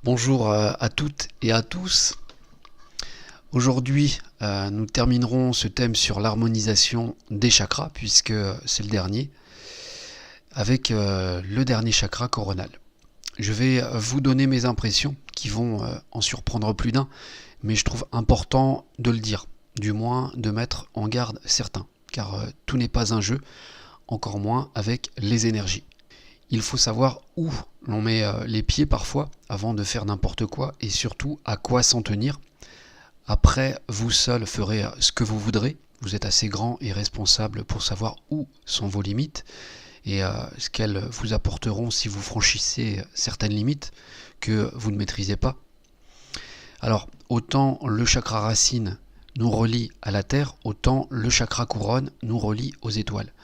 Bonjour à toutes et à tous. Aujourd'hui, nous terminerons ce thème sur l'harmonisation des chakras, puisque c'est le dernier, avec le dernier chakra coronal. Je vais vous donner mes impressions, qui vont en surprendre plus d'un, mais je trouve important de le dire, du moins de mettre en garde certains, car tout n'est pas un jeu, encore moins avec les énergies. Il faut savoir où l'on met les pieds parfois avant de faire n'importe quoi et surtout à quoi s'en tenir. Après, vous seul ferez ce que vous voudrez. Vous êtes assez grand et responsable pour savoir où sont vos limites et ce qu'elles vous apporteront si vous franchissez certaines limites que vous ne maîtrisez pas. Alors, autant le chakra racine nous relie à la terre, autant le chakra couronne nous relie aux étoiles.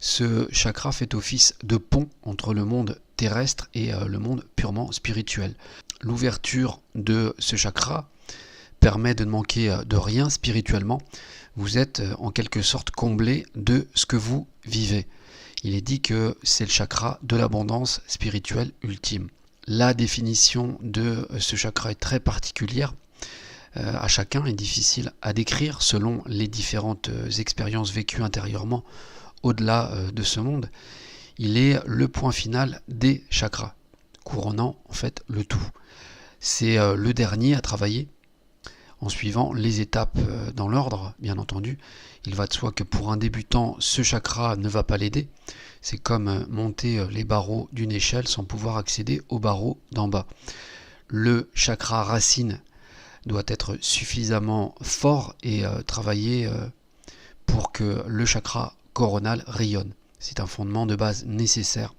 Ce chakra fait office de pont entre le monde terrestre et le monde purement spirituel. L'ouverture de ce chakra permet de ne manquer de rien spirituellement. Vous êtes en quelque sorte comblé de ce que vous vivez. Il est dit que c'est le chakra de l'abondance spirituelle ultime. La définition de ce chakra est très particulière à chacun, est difficile à décrire selon les différentes expériences vécues intérieurement au-delà de ce monde. Il est le point final des chakras, couronnant en fait le tout. C'est le dernier à travailler en suivant les étapes dans l'ordre, bien entendu. Il va de soi que pour un débutant, ce chakra ne va pas l'aider. C'est comme monter les barreaux d'une échelle sans pouvoir accéder aux barreaux d'en bas. Le chakra racine doit être suffisamment fort et travailler pour que le chakra coronal rayonne. C'est un fondement de base nécessaire.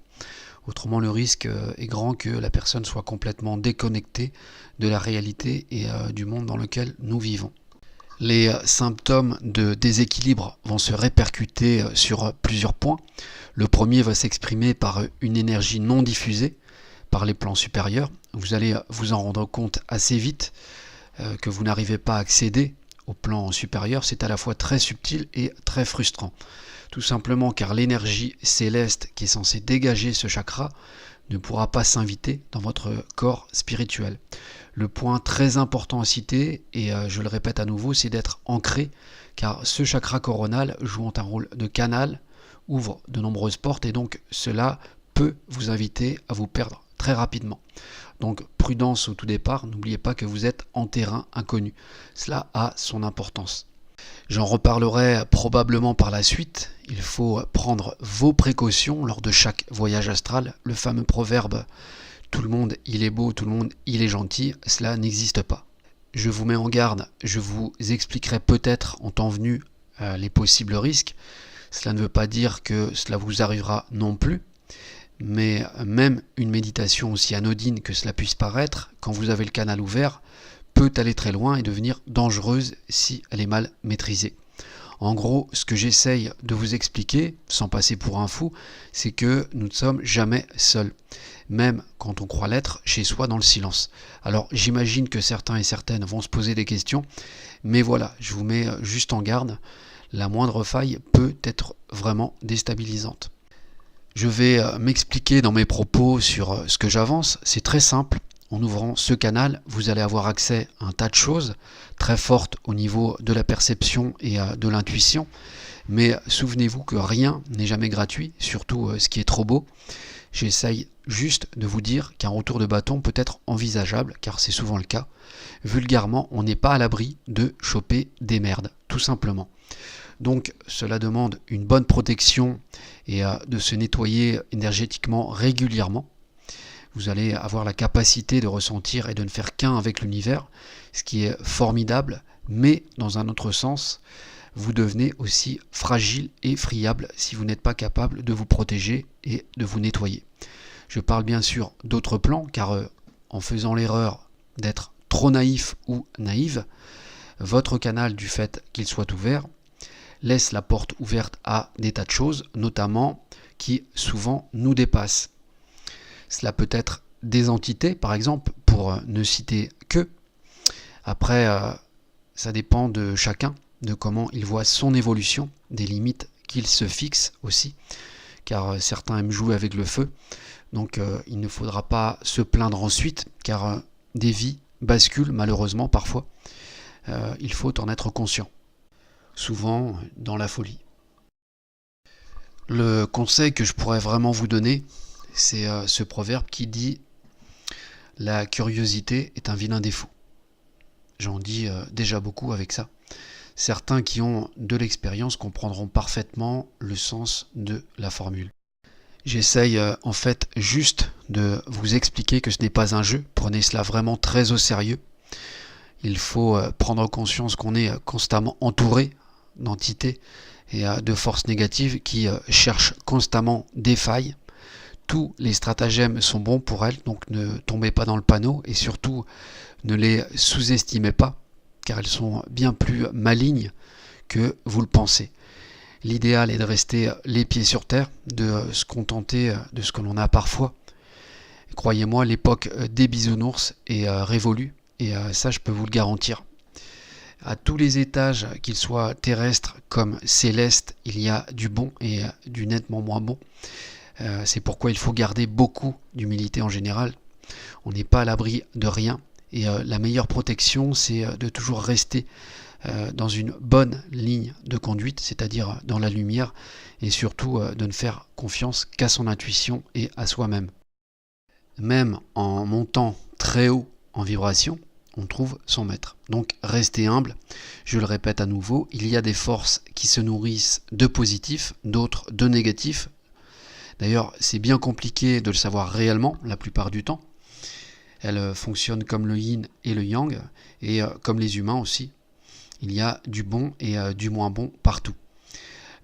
Autrement, le risque est grand que la personne soit complètement déconnectée de la réalité et du monde dans lequel nous vivons. Les symptômes de déséquilibre vont se répercuter sur plusieurs points. Le premier va s'exprimer par une énergie non diffusée par les plans supérieurs. Vous allez vous en rendre compte assez vite que vous n'arrivez pas à accéder au plan supérieur. C'est à la fois très subtil et très frustrant. Tout simplement car l'énergie céleste qui est censée dégager ce chakra ne pourra pas s'inviter dans votre corps spirituel. Le point très important à citer, et je le répète à nouveau, c'est d'être ancré, car ce chakra coronal jouant un rôle de canal ouvre de nombreuses portes et donc cela peut vous inviter à vous perdre très rapidement. Donc prudence au tout départ, n'oubliez pas que vous êtes en terrain inconnu. Cela a son importance. J'en reparlerai probablement par la suite. Il faut prendre vos précautions lors de chaque voyage astral. Le fameux proverbe « tout le monde il est beau, tout le monde il est gentil », cela n'existe pas. Je vous mets en garde, je vous expliquerai peut-être en temps venu les possibles risques. Cela ne veut pas dire que cela vous arrivera non plus. Mais même une méditation aussi anodine que cela puisse paraître, quand vous avez le canal ouvert, peut aller très loin et devenir dangereuse si elle est mal maîtrisée. En gros, ce que j'essaye de vous expliquer, sans passer pour un fou, c'est que nous ne sommes jamais seuls, même quand on croit l'être chez soi dans le silence. Alors j'imagine que certains et certaines vont se poser des questions, mais voilà, je vous mets juste en garde, la moindre faille peut être vraiment déstabilisante. Je vais m'expliquer dans mes propos sur ce que j'avance, c'est très simple. En ouvrant ce canal, vous allez avoir accès à un tas de choses très fortes au niveau de la perception et de l'intuition. Mais souvenez-vous que rien n'est jamais gratuit, surtout ce qui est trop beau. J'essaye juste de vous dire qu'un retour de bâton peut être envisageable, car c'est souvent le cas. Vulgairement, on n'est pas à l'abri de choper des merdes, tout simplement. Donc cela demande une bonne protection et de se nettoyer énergétiquement régulièrement. Vous allez avoir la capacité de ressentir et de ne faire qu'un avec l'univers, ce qui est formidable, mais dans un autre sens, vous devenez aussi fragile et friable si vous n'êtes pas capable de vous protéger et de vous nettoyer. Je parle bien sûr d'autres plans, car en faisant l'erreur d'être trop naïf ou naïve, votre canal, du fait qu'il soit ouvert, laisse la porte ouverte à des tas de choses, notamment qui souvent nous dépassent. Cela peut être des entités, par exemple, pour ne citer que. Après, ça dépend de chacun, de comment il voit son évolution, des limites qu'il se fixe aussi, car certains aiment jouer avec le feu. Donc il ne faudra pas se plaindre ensuite, car des vies basculent malheureusement parfois. Il faut en être conscient, souvent dans la folie. Le conseil que je pourrais vraiment vous donner, c'est ce proverbe qui dit « La curiosité est un vilain défaut ». J'en dis déjà beaucoup avec ça. Certains qui ont de l'expérience comprendront parfaitement le sens de la formule. J'essaye en fait juste de vous expliquer que ce n'est pas un jeu. Prenez cela vraiment très au sérieux. Il faut prendre conscience qu'on est constamment entouré d'entités et de forces négatives qui cherchent constamment des failles. Tous les stratagèmes sont bons pour elles, donc ne tombez pas dans le panneau et surtout ne les sous-estimez pas, car elles sont bien plus malignes que vous le pensez. L'idéal est de rester les pieds sur terre, de se contenter de ce que l'on a parfois. Croyez-moi, l'époque des bisounours est révolue, et ça je peux vous le garantir. À tous les étages, qu'ils soient terrestres comme célestes, il y a du bon et du nettement moins bon. C'est pourquoi il faut garder beaucoup d'humilité en général. On n'est pas à l'abri de rien. Et la meilleure protection, c'est de toujours rester dans une bonne ligne de conduite, c'est-à-dire dans la lumière, et surtout de ne faire confiance qu'à son intuition et à soi-même. Même en montant très haut en vibration, on trouve son maître. Donc restez humble, je le répète à nouveau, il y a des forces qui se nourrissent de positifs, d'autres de négatifs. D'ailleurs, c'est bien compliqué de le savoir réellement la plupart du temps. Elle fonctionne comme le yin et le yang, et comme les humains aussi. Il y a du bon et du moins bon partout.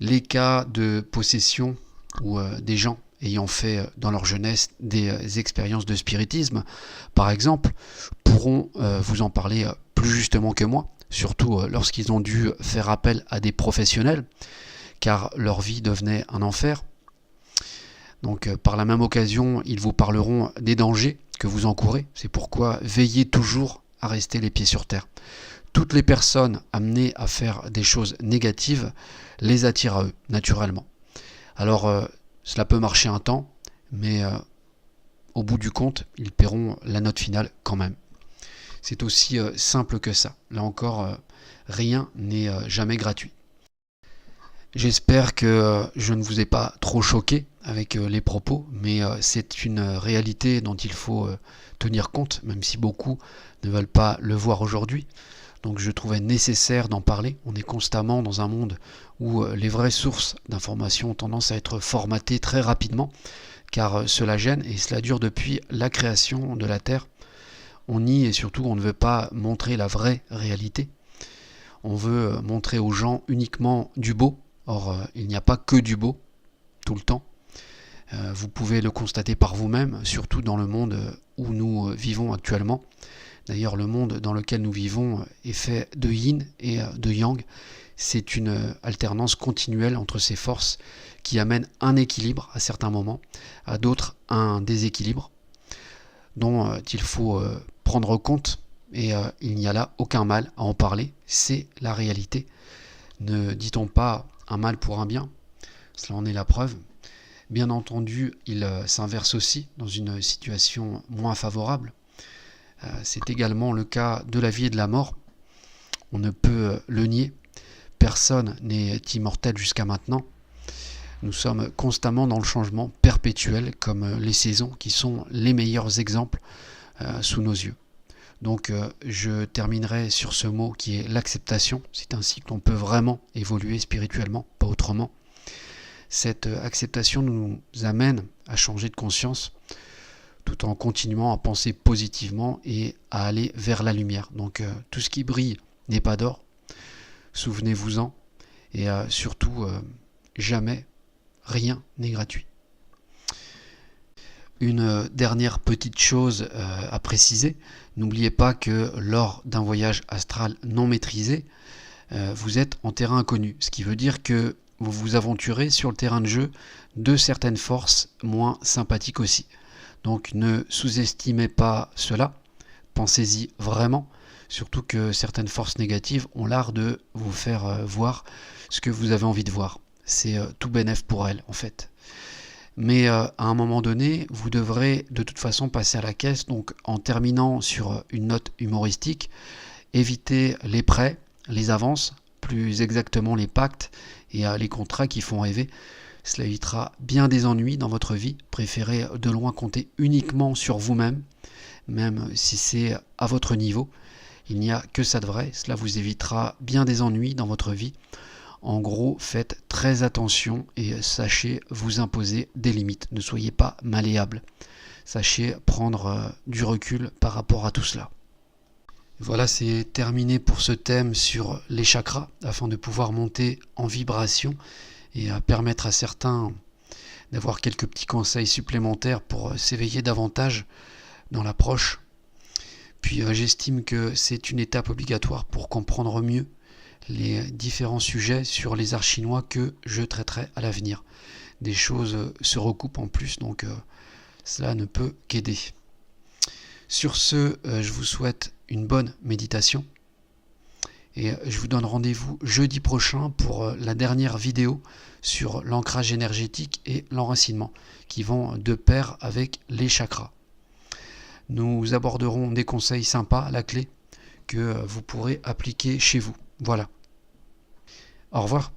Les cas de possession ou des gens ayant fait dans leur jeunesse des expériences de spiritisme, par exemple, pourront vous en parler plus justement que moi, surtout lorsqu'ils ont dû faire appel à des professionnels, car leur vie devenait un enfer. Donc par la même occasion, ils vous parleront des dangers que vous encourez. C'est pourquoi veillez toujours à rester les pieds sur terre. Toutes les personnes amenées à faire des choses négatives les attirent à eux, naturellement. Alors cela peut marcher un temps, mais au bout du compte, ils paieront la note finale quand même. C'est aussi simple que ça. Là encore, rien n'est jamais gratuit. J'espère que je ne vous ai pas trop choqué avec les propos, mais c'est une réalité dont il faut tenir compte, même si beaucoup ne veulent pas le voir aujourd'hui. Donc je trouvais nécessaire d'en parler. On est constamment dans un monde où les vraies sources d'informations ont tendance à être formatées très rapidement, car cela gêne et cela dure depuis la création de la Terre. On nie et surtout on ne veut pas montrer la vraie réalité. On veut montrer aux gens uniquement du beau. Or, il n'y a pas que du beau, tout le temps. Vous pouvez le constater par vous-même, surtout dans le monde où nous vivons actuellement. D'ailleurs, le monde dans lequel nous vivons est fait de yin et de yang. C'est une alternance continuelle entre ces forces qui amènent un équilibre à certains moments, à d'autres un déséquilibre, dont il faut prendre compte. Et il n'y a là aucun mal à en parler, c'est la réalité. Ne dit-on pas un mal pour un bien? Cela en est la preuve. Bien entendu, il s'inverse aussi dans une situation moins favorable. C'est également le cas de la vie et de la mort. On ne peut le nier. Personne n'est immortel jusqu'à maintenant. Nous sommes constamment dans le changement perpétuel, comme les saisons, qui sont les meilleurs exemples sous nos yeux. Donc je terminerai sur ce mot qui est l'acceptation. C'est ainsi que l'on peut vraiment évoluer spirituellement, pas autrement. Cette acceptation nous amène à changer de conscience tout en continuant à penser positivement et à aller vers la lumière. Donc tout ce qui brille n'est pas d'or, souvenez-vous-en, et surtout jamais rien n'est gratuit. Une dernière petite chose à préciser, n'oubliez pas que lors d'un voyage astral non maîtrisé, vous êtes en terrain inconnu, ce qui veut dire que vous vous aventurez sur le terrain de jeu de certaines forces moins sympathiques aussi. Donc ne sous-estimez pas cela, pensez-y vraiment, surtout que certaines forces négatives ont l'art de vous faire voir ce que vous avez envie de voir. C'est tout bénef pour elles en fait. Mais à un moment donné, vous devrez de toute façon passer à la caisse. Donc en terminant sur une note humoristique, évitez les prêts, les avances, plus exactement les pactes et les contrats qui font rêver. Cela évitera bien des ennuis dans votre vie. Préférez de loin compter uniquement sur vous-même, même si c'est à votre niveau. Il n'y a que ça de vrai. Cela vous évitera bien des ennuis dans votre vie. En gros, faites très attention et sachez vous imposer des limites. Ne soyez pas malléable. Sachez prendre du recul par rapport à tout cela. Voilà, c'est terminé pour ce thème sur les chakras, afin de pouvoir monter en vibration et permettre à certains d'avoir quelques petits conseils supplémentaires pour s'éveiller davantage dans l'approche. Puis j'estime que c'est une étape obligatoire pour comprendre mieux les différents sujets sur les arts chinois que je traiterai à l'avenir. Des choses se recoupent en plus, donc cela ne peut qu'aider. Sur ce, je vous souhaite une bonne méditation et je vous donne rendez-vous jeudi prochain pour la dernière vidéo sur l'ancrage énergétique et l'enracinement qui vont de pair avec les chakras. Nous aborderons des conseils sympas à la clé que vous pourrez appliquer chez vous. Voilà. Au revoir.